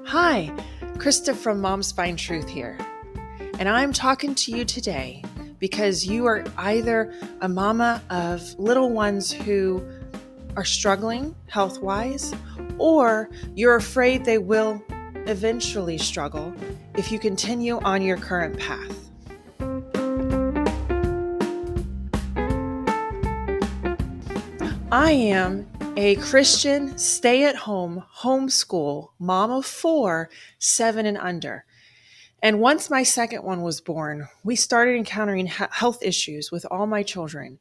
Hi, Krista from Mom's Find Truth here. And I'm talking to you today because you are either a mama of little ones who are struggling health wise, or you're afraid they will eventually struggle if you continue on your current path. I am a Christian, stay at home, homeschool, mom of four, 7 and under. And once my second one was born, we started encountering health issues with all my children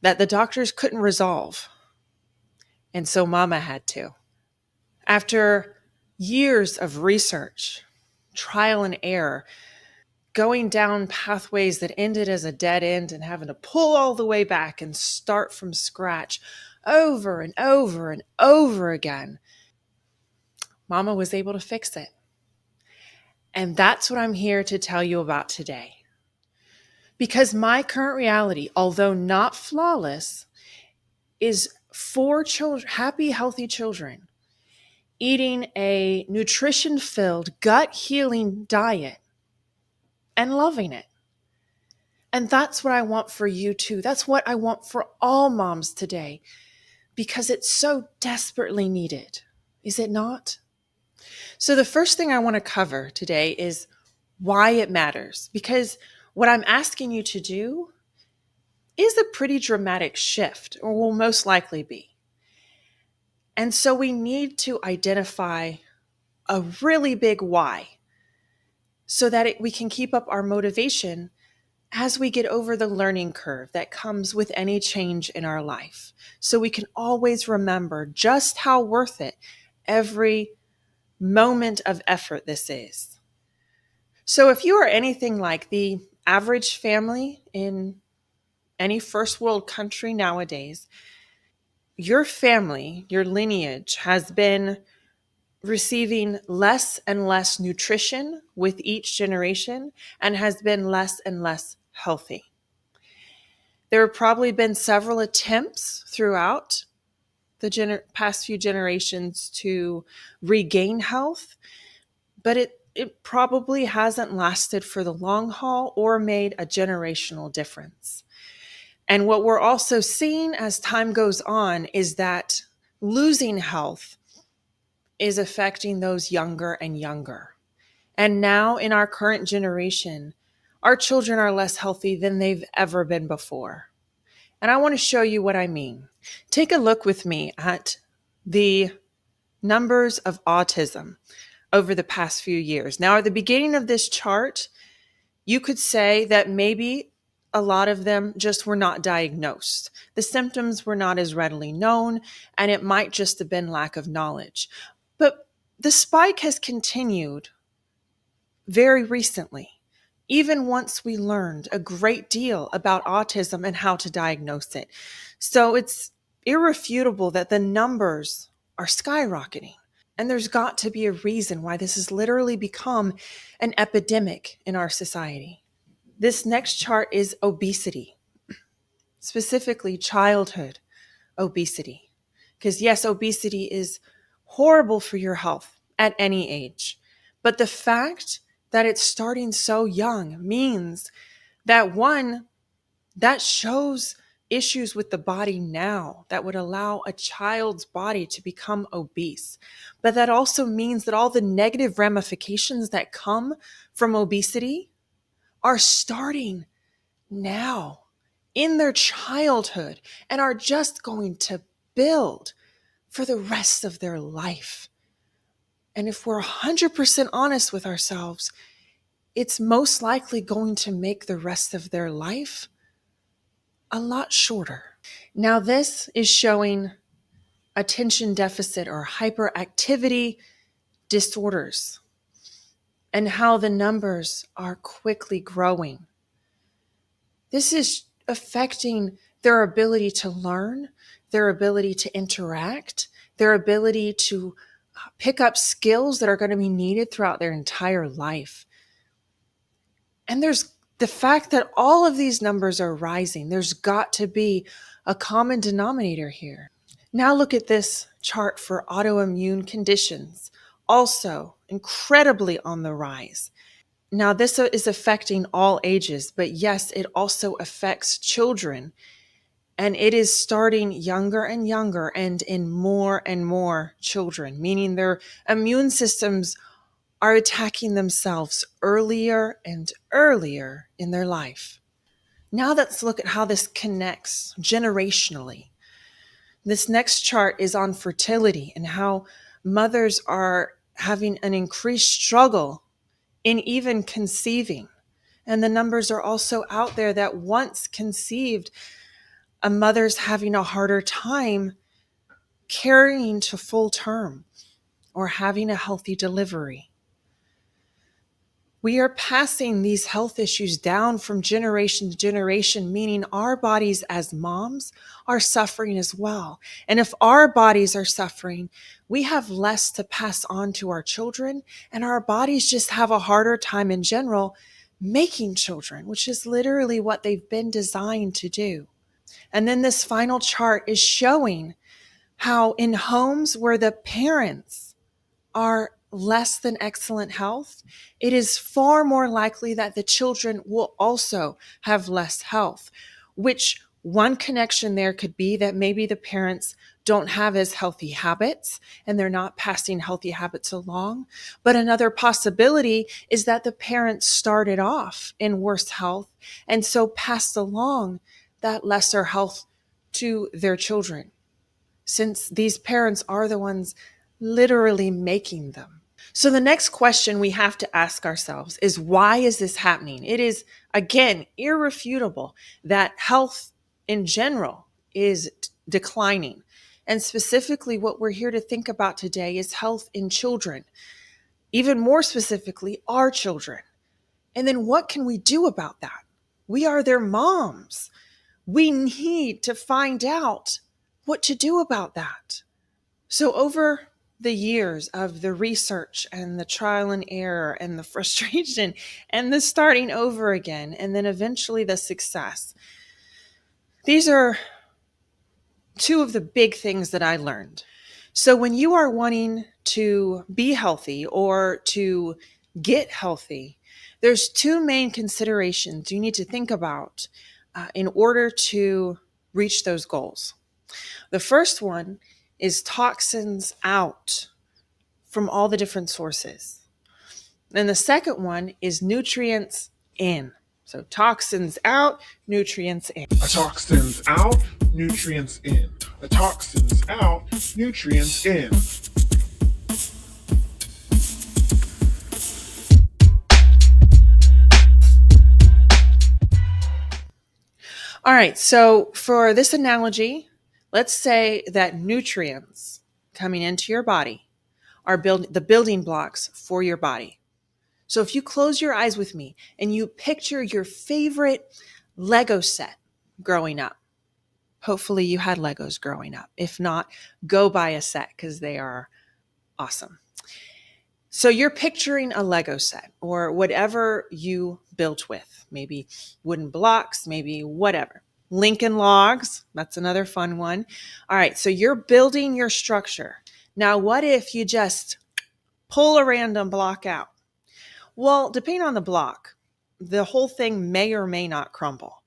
that the doctors couldn't resolve. And so mama had to. After years of research, trial and error, going down pathways that ended as a dead end and having to pull all the way back and start from scratch over and over and over again, mama was able to fix it. And that's what I'm here to tell you about today. Because my current reality, although not flawless, is for children, happy, healthy children, eating a nutrition-filled, gut-healing diet and loving it. And that's what I want for you too. That's what I want for all moms today, because it's so desperately needed. Is it not? So the first thing I want to cover today is why it matters, because what I'm asking you to do is a pretty dramatic shift, or will most likely be. And so we need to identify a really big why so that we can keep up our motivation as we get over the learning curve that comes with any change in our life. So we can always remember just how worth it every moment of effort this is. So if you are anything like the average family in any first world country nowadays, your family, your lineage has been receiving less and less nutrition with each generation and has been less and less healthy. There have probably been several attempts throughout the past few generations to regain health, but it probably hasn't lasted for the long haul or made a generational difference. And what we're also seeing as time goes on is that losing health is affecting those younger and younger. And now in our current generation, our children are less healthy than they've ever been before. And I want to show you what I mean. Take a look with me at the numbers of autism over the past few years. Now, at the beginning of this chart, you could say that maybe a lot of them just were not diagnosed. The symptoms were not as readily known, and it might just have been lack of knowledge. But the spike has continued very recently, even once we learned a great deal about autism and how to diagnose it. So it's irrefutable that the numbers are skyrocketing. And there's got to be a reason why this has literally become an epidemic in our society. This next chart is obesity, specifically childhood obesity. Because yes, obesity is horrible for your health at any age. But the fact that it's starting so young means that one, that shows issues with the body now that would allow a child's body to become obese. But that also means that all the negative ramifications that come from obesity are starting now in their childhood and are just going to build for the rest of their life. And if we're 100% honest with ourselves, it's most likely going to make the rest of their life a lot shorter. Now, this is showing attention deficit or hyperactivity disorders and how the numbers are quickly growing. This is affecting their ability to learn, their ability to interact, their ability to pick up skills that are going to be needed throughout their entire life. And there's the fact that all of these numbers are rising. There's got to be a common denominator here. Now look at this chart for autoimmune conditions, also incredibly on the rise. Now, this is affecting all ages, but yes, it also affects children. And it is starting younger and younger and in more and more children, meaning their immune systems are attacking themselves earlier and earlier in their life. Now let's look at how this connects generationally. This next chart is on fertility and how mothers are having an increased struggle in even conceiving. And the numbers are also out there that once conceived, a mother's having a harder time carrying to full term or having a healthy delivery. We are passing these health issues down from generation to generation, meaning our bodies as moms are suffering as well. And if our bodies are suffering, we have less to pass on to our children, and our bodies just have a harder time in general making children, which is literally what they've been designed to do. And then this final chart is showing how in homes where the parents are less than excellent health, it is far more likely that the children will also have less health, which one connection there could be that maybe the parents don't have as healthy habits and they're not passing healthy habits along. But another possibility is that the parents started off in worse health and so passed along that lesser health to their children, since these parents are the ones literally making them. So the next question we have to ask ourselves is, why is this happening? It is, again, irrefutable that health in general is declining. And specifically, what we're here to think about today is health in children, even more specifically, our children. And then what can we do about that? We are their moms. We need to find out what to do about that. So over the years of the research and the trial and error and the frustration and the starting over again, and then eventually the success, these are two of the big things that I learned. So when you are wanting to be healthy or to get healthy, there's two main considerations you need to think about in order to reach those goals. The first one is toxins out from all the different sources. And the second one is nutrients in. So toxins out, nutrients in. A toxins out, nutrients in. A toxins out, nutrients in. All right, so for this analogy, let's say that nutrients coming into your body are the building blocks for your body. So if you close your eyes with me and you picture your favorite Lego set growing up, hopefully you had Legos growing up. If not, go buy a set because they are awesome. So you're picturing a Lego set or whatever you built with, maybe wooden blocks, maybe whatever. Lincoln logs, that's another fun one. All right, so you're building your structure. Now, what if you just pull a random block out? Well, depending on the block, the whole thing may or may not crumble,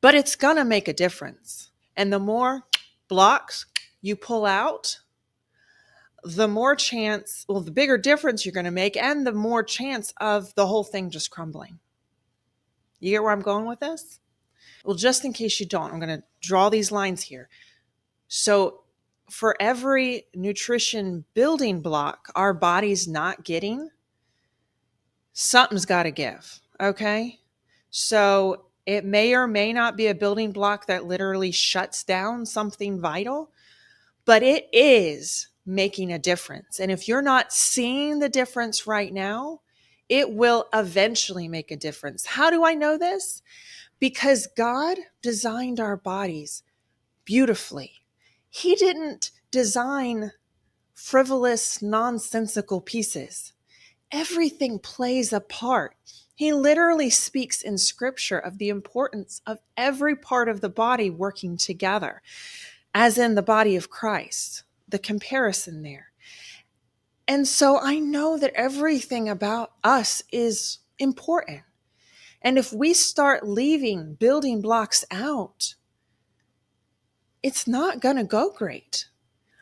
but it's going to make a difference. And the more blocks you pull out, the more chance, well, the bigger difference you're going to make, and the more chance of the whole thing just crumbling. You get where I'm going with this? Well, just in case you don't, I'm going to draw these lines here. So for every nutrition building block our body's not getting, something's got to give, okay? So it may or may not be a building block that literally shuts down something vital, but it is making a difference. And if you're not seeing the difference right now, it will eventually make a difference. How do I know this? Because God designed our bodies beautifully. He didn't design frivolous, nonsensical pieces. Everything plays a part. He literally speaks in scripture of the importance of every part of the body working together, as in the body of Christ, the comparison there. And so I know that everything about us is important. And if we start leaving building blocks out, it's not going to go great.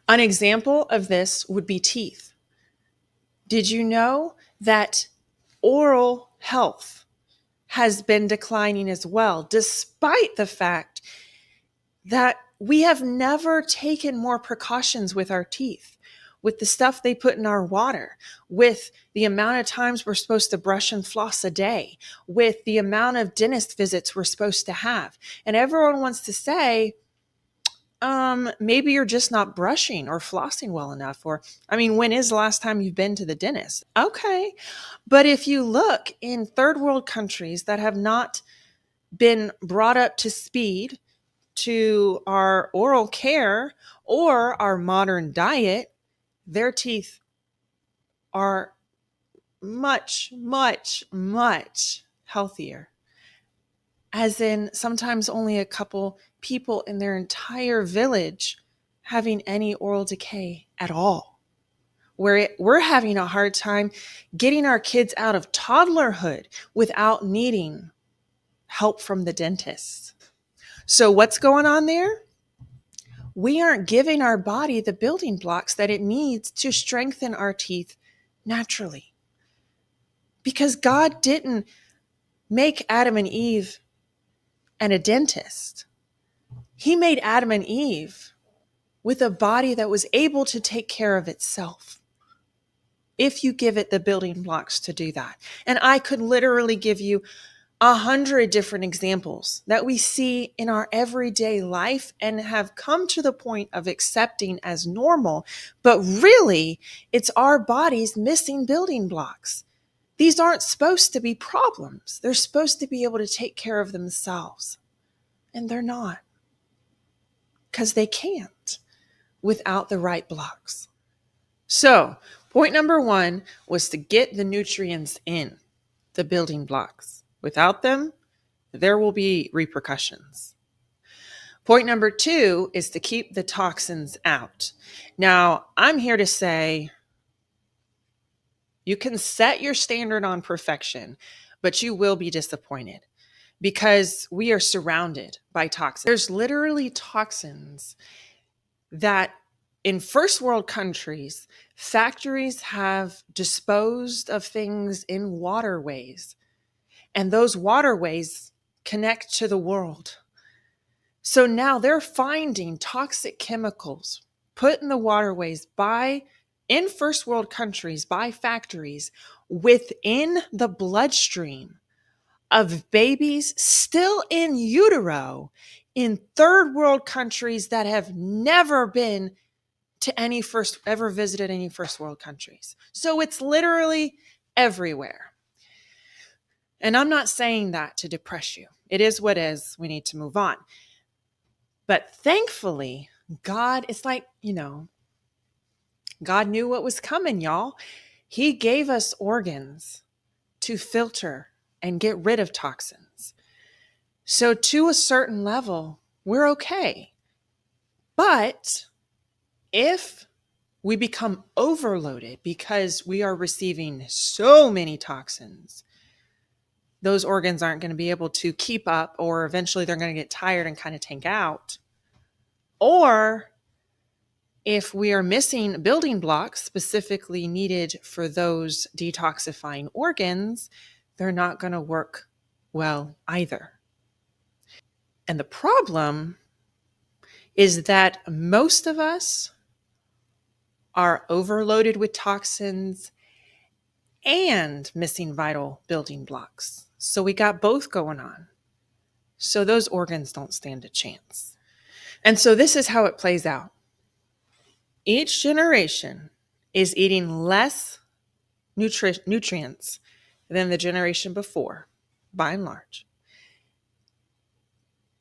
An example of this would be teeth. Did you know that oral health has been declining as well, despite the fact that we have never taken more precautions with our teeth, with the stuff they put in our water, with the amount of times we're supposed to brush and floss a day, with the amount of dentist visits we're supposed to have. And everyone wants to say, maybe you're just not brushing or flossing well enough. Or, I mean, when is the last time you've been to the dentist? Okay. But if you look in third world countries that have not been brought up to speed to our oral care or our modern diet, their teeth are much, much, much healthier. As in, sometimes only a couple people in their entire village having any oral decay at all. We're having a hard time getting our kids out of toddlerhood without needing help from the dentist. So, what's going on there? We aren't giving our body the building blocks that it needs to strengthen our teeth naturally. Because God didn't make Adam and Eve and a dentist. He made Adam and Eve with a body that was able to take care of itself if you give it the building blocks to do that. And I could literally give you 100 different examples that we see in our everyday life and have come to the point of accepting as normal. But really, it's our bodies missing building blocks. These aren't supposed to be problems. They're supposed to be able to take care of themselves. And they're not, because they can't without the right blocks. So, point number 1 was to get the nutrients in, the building blocks. Without them, there will be repercussions. Point number 2 is to keep the toxins out. Now, I'm here to say you can set your standard on perfection, but you will be disappointed because we are surrounded by toxins. There's literally toxins that in first world countries, factories have disposed of things in waterways, and those waterways connect to the world. So now they're finding toxic chemicals put in the waterways in first world countries by factories within the bloodstream of babies still in utero in third world countries that have never been to ever visited any first world countries. So it's literally everywhere. And I'm not saying that to depress you. It is what is. We need to move on. But thankfully, God, it's like, God knew what was coming, y'all. He gave us organs to filter and get rid of toxins. So to a certain level, we're okay. But if we become overloaded because we are receiving so many toxins, those organs aren't going to be able to keep up, or eventually they're going to get tired and kind of tank out. Or if we are missing building blocks specifically needed for those detoxifying organs, they're not going to work well either. And the problem is that most of us are overloaded with toxins and missing vital building blocks. So we got both going on. So those organs don't stand a chance. And so this is how it plays out. Each generation is eating less nutrients than the generation before, by and large,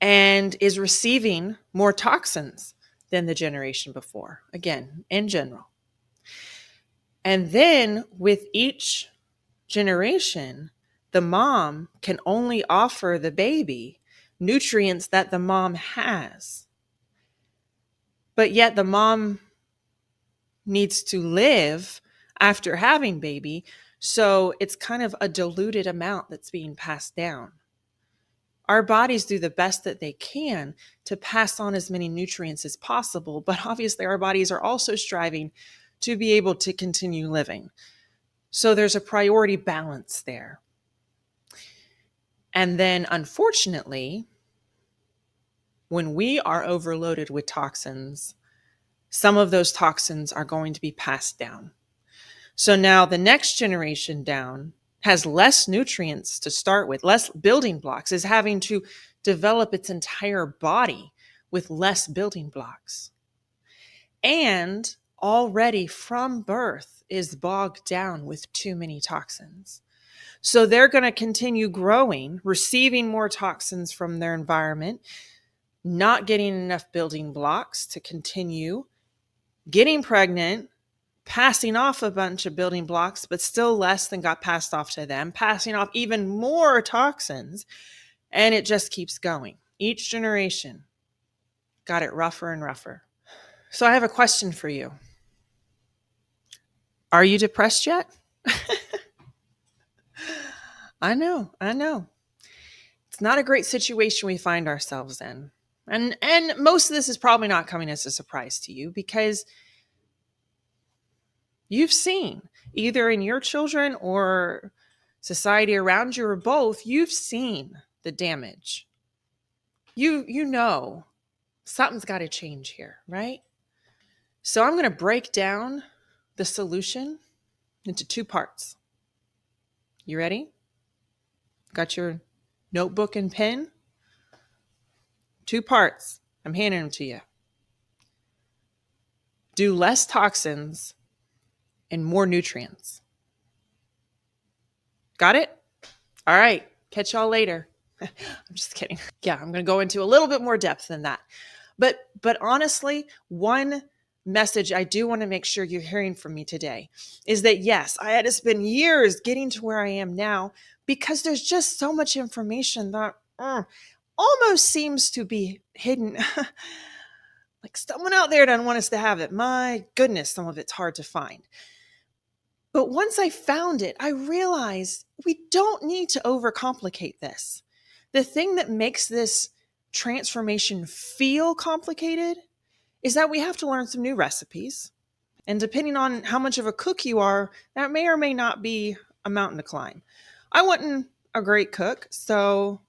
and is receiving more toxins than the generation before, again, in general. And then with each generation, the mom can only offer the baby nutrients that the mom has. But yet the mom needs to live after having baby. So it's kind of a diluted amount that's being passed down. Our bodies do the best that they can to pass on as many nutrients as possible, but obviously our bodies are also striving to be able to continue living. So there's a priority balance there. And then unfortunately, when we are overloaded with toxins, some of those toxins are going to be passed down. So now the next generation down has less nutrients to start with, less building blocks, is having to develop its entire body with less building blocks. And already from birth is bogged down with too many toxins. So they're going to continue growing, receiving more toxins from their environment, not getting enough building blocks to continue, getting pregnant, passing off a bunch of building blocks, but still less than got passed off to them, passing off even more toxins, and it just keeps going. Each generation got it rougher and rougher. So I have a question for you. Are you depressed yet? I know. It's not a great situation we find ourselves in. And most of this is probably not coming as a surprise to you because you've seen, either in your children or society around you or both, you've seen the damage. You know something's got to change here, right? So I'm going to break down the solution into two parts. You ready? Got your notebook and pen? Two parts. I'm handing them to you. Do less toxins and more nutrients. Got it? All right. Catch y'all later. I'm just kidding. Yeah, I'm going to go into a little bit more depth than that. But honestly, one message I do want to make sure you're hearing from me today is that yes, I had to spend years getting to where I am now because there's just so much information that almost seems to be hidden. Like someone out there doesn't want us to have it. My goodness, some of it's hard to find. But once I found it, I realized we don't need to overcomplicate this. The thing that makes this transformation feel complicated is that we have to learn some new recipes. And depending on how much of a cook you are, that may or may not be a mountain to climb. I wasn't a great cook, so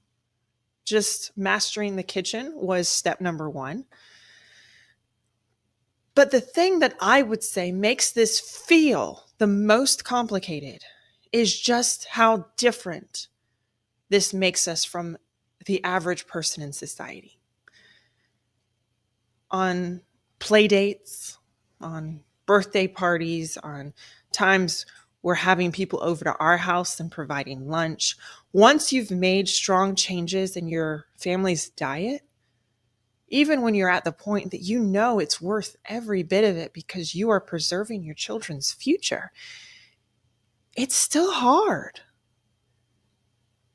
just mastering the kitchen was step number one. But the thing that I would say makes this feel the most complicated is just how different this makes us from the average person in society. On play dates, on birthday parties, on times we're having people over to our house and providing lunch. Once you've made strong changes in your family's diet, even when you're at the point that you know it's worth every bit of it because you are preserving your children's future, it's still hard.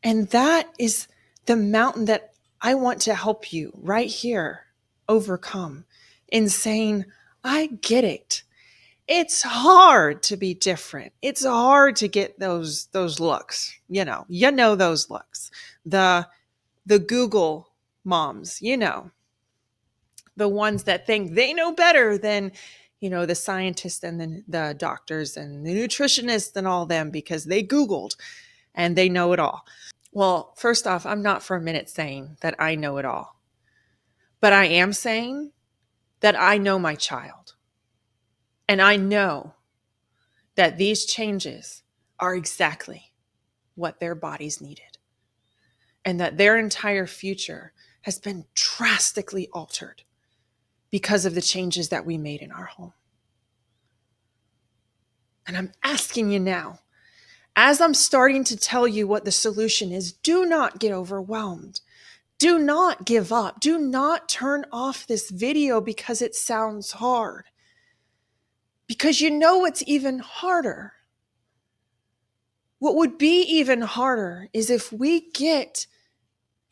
And that is the mountain that I want to help you right here overcome in saying, I get it. It's hard to be different. It's hard to get those looks, you know those looks. The Google moms, the ones that think they know better than, the scientists and the doctors and the nutritionists and all them because they Googled and they know it all. Well, first off, I'm not for a minute saying that I know it all, but I am saying that I know my child. And I know that these changes are exactly what their bodies needed and that their entire future has been drastically altered because of the changes that we made in our home. And I'm asking you now, as I'm starting to tell you what the solution is, do not get overwhelmed. Do not give up. Do not turn off this video because it sounds hard. Because you know what's even harder. What would be even harder is if we get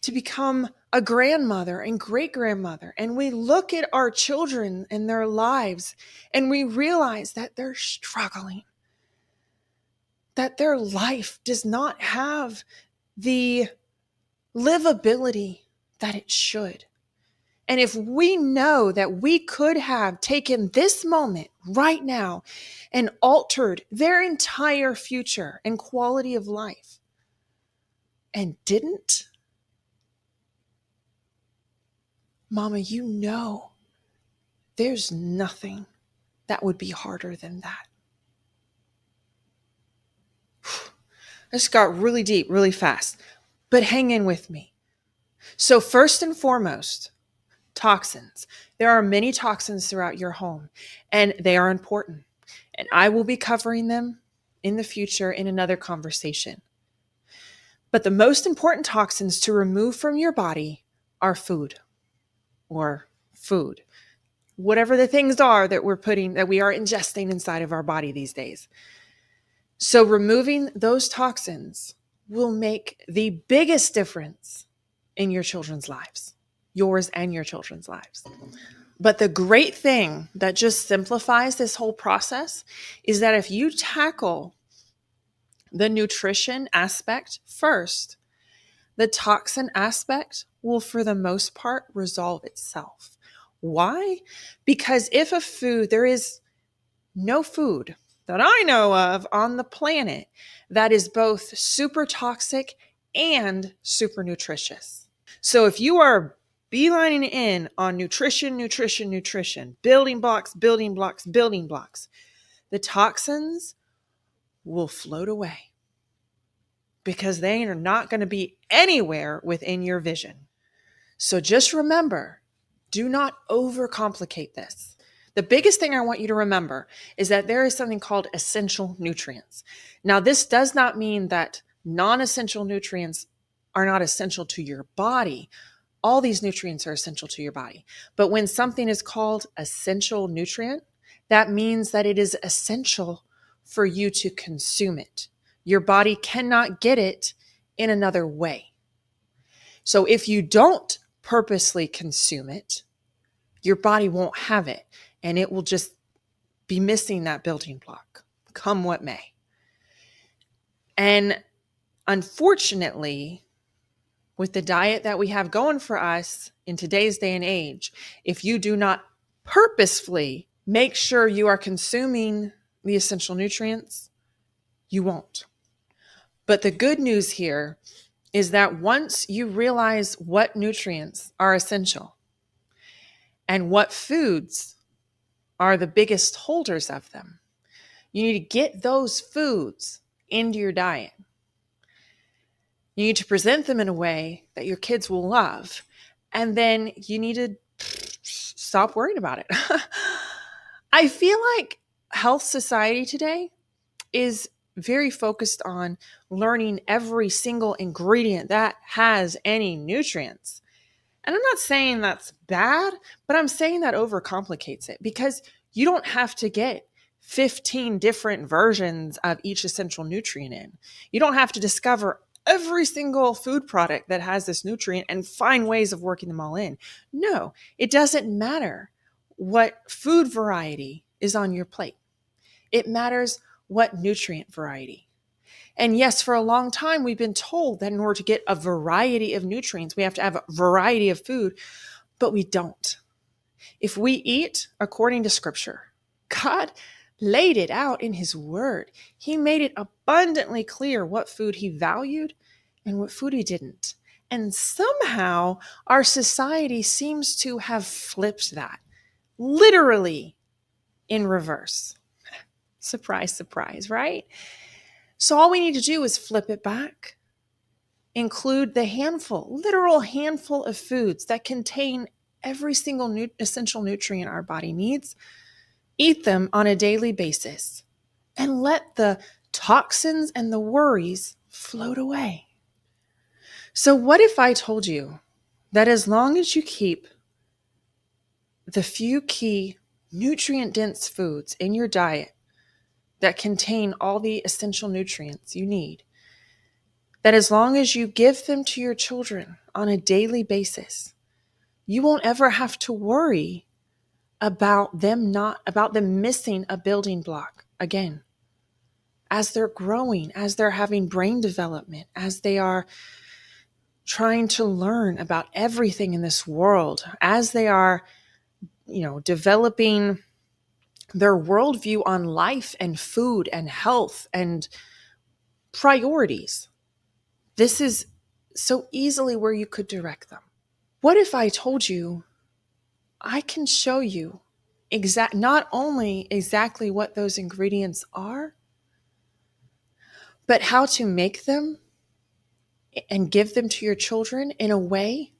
to become a grandmother and great-grandmother, and we look at our children and their lives, and we realize that they're struggling. that their life does not have the livability that it should. And if we know that we could have taken this moment right now and altered their entire future and quality of life and didn't, Mama, you know there's nothing that would be harder than that. This got really deep, really fast, but hang in with me. So first and foremost, toxins. There are many toxins throughout your home, and they are important. And I will be covering them in the future in another conversation. But the most important toxins to remove from your body are food or food, whatever the things are that we are ingesting inside of our body these days. So removing those toxins will make the biggest difference in your children's lives, yours and your children's lives. But the great thing that just simplifies this whole process is that if you tackle the nutrition aspect first, the toxin aspect will, for the most part, resolve itself. Why? Because there is no food that I know of on the planet that is both super toxic and super nutritious. So if you are beelining in on nutrition, building blocks, the toxins will float away because they are not going to be anywhere within your vision. So just remember, do not overcomplicate this. The biggest thing I want you to remember is that there is something called essential nutrients. Now, this does not mean that non-essential nutrients are not essential to your body. All these nutrients are essential to your body. But when something is called essential nutrient, that means that it is essential for you to consume it. Your body cannot get it in another way. So if you don't purposely consume it, your body won't have it, and it will just be missing that building block, come what may. And unfortunately, with the diet that we have going for us in today's day and age, if you do not purposefully make sure you are consuming the essential nutrients, you won't. But the good news here is that once you realize what nutrients are essential and what foods are the biggest holders of them, you need to get those foods into your diet. You need to present them in a way that your kids will love. And then you need to stop worrying about it. I feel like health society today is very focused on learning every single ingredient that has any nutrients. And I'm not saying that's bad, but I'm saying that overcomplicates it because you don't have to get 15 different versions of each essential nutrient in. You don't have to discover every single food product that has this nutrient and find ways of working them all in. No, it doesn't matter what food variety is on your plate. It matters what nutrient variety. And yes, for a long time, we've been told that in order to get a variety of nutrients, we have to have a variety of food, but we don't. If we eat according to Scripture, God laid it out in His Word. He made it abundantly clear what food He valued and what food He didn't. And somehow our society seems to have flipped that, literally in reverse. Surprise, surprise, right? So all we need to do is flip it back. Include the literal handful of foods that contain every single essential nutrient our body needs. Eat them on a daily basis and let the toxins and the worries float away. So what if I told you that as long as you keep the few key nutrient-dense foods in your diet that contain all the essential nutrients you need, that as long as you give them to your children on a daily basis, you won't ever have to worry about them missing a building block again. as they're growing, as they're having brain development, as they are trying to learn about everything in this world, as they are, developing their worldview on life and food and health and priorities. This is so easily where you could direct them. What if I told you I can show you not only exactly what those ingredients are, but how to make them and give them to your children in a way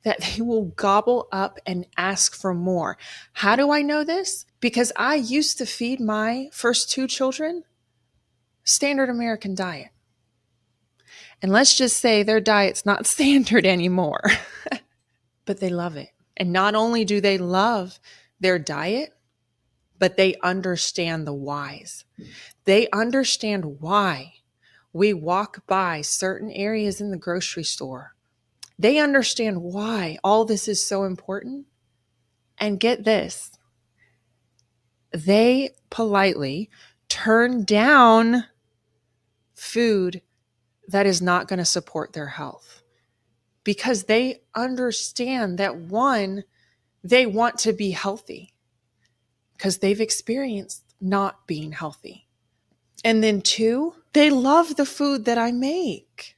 that they will gobble up and ask for more. How do I know this? Because I used to feed my first two children standard American diet. And let's just say their diet's not standard anymore, but they love it. And not only do they love their diet, but they understand the whys. They understand why we walk by certain areas in the grocery store. They understand why all this is so important. And get this, they politely turn down food that is not going to support their health because they understand that, one, they want to be healthy because they've experienced not being healthy. And then two, they love the food that I make.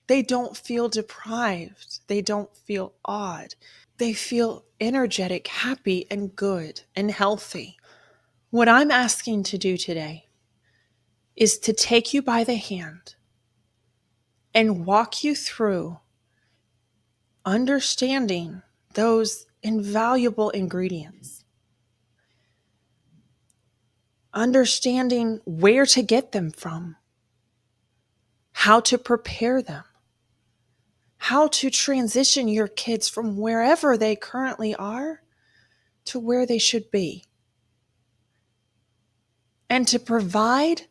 They don't feel deprived. They don't feel odd. They feel energetic, happy, and good and healthy. What I'm asking to do today is to take you by the hand and walk you through understanding those invaluable ingredients, understanding where to get them from, how to prepare them, how to transition your kids from wherever they currently are to where they should be, and to provide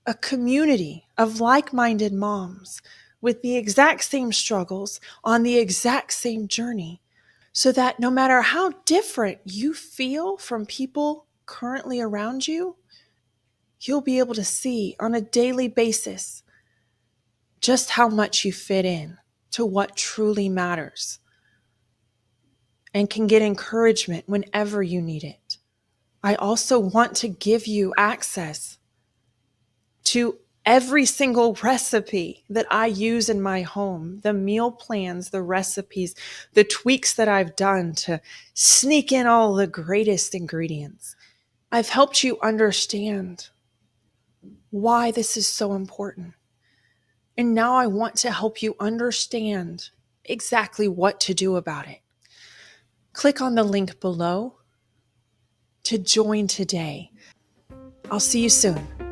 a community of like-minded moms with the exact same struggles on the exact same journey, so that no matter how different you feel from people currently around you, you'll be able to see on a daily basis just how much you fit in to what truly matters and can get encouragement whenever you need it. I also want to give you access to every single recipe that I use in my home, the meal plans, the recipes, the tweaks that I've done to sneak in all the greatest ingredients. I've helped you understand why this is so important. And now I want to help you understand exactly what to do about it. Click on the link below to join today. I'll see you soon.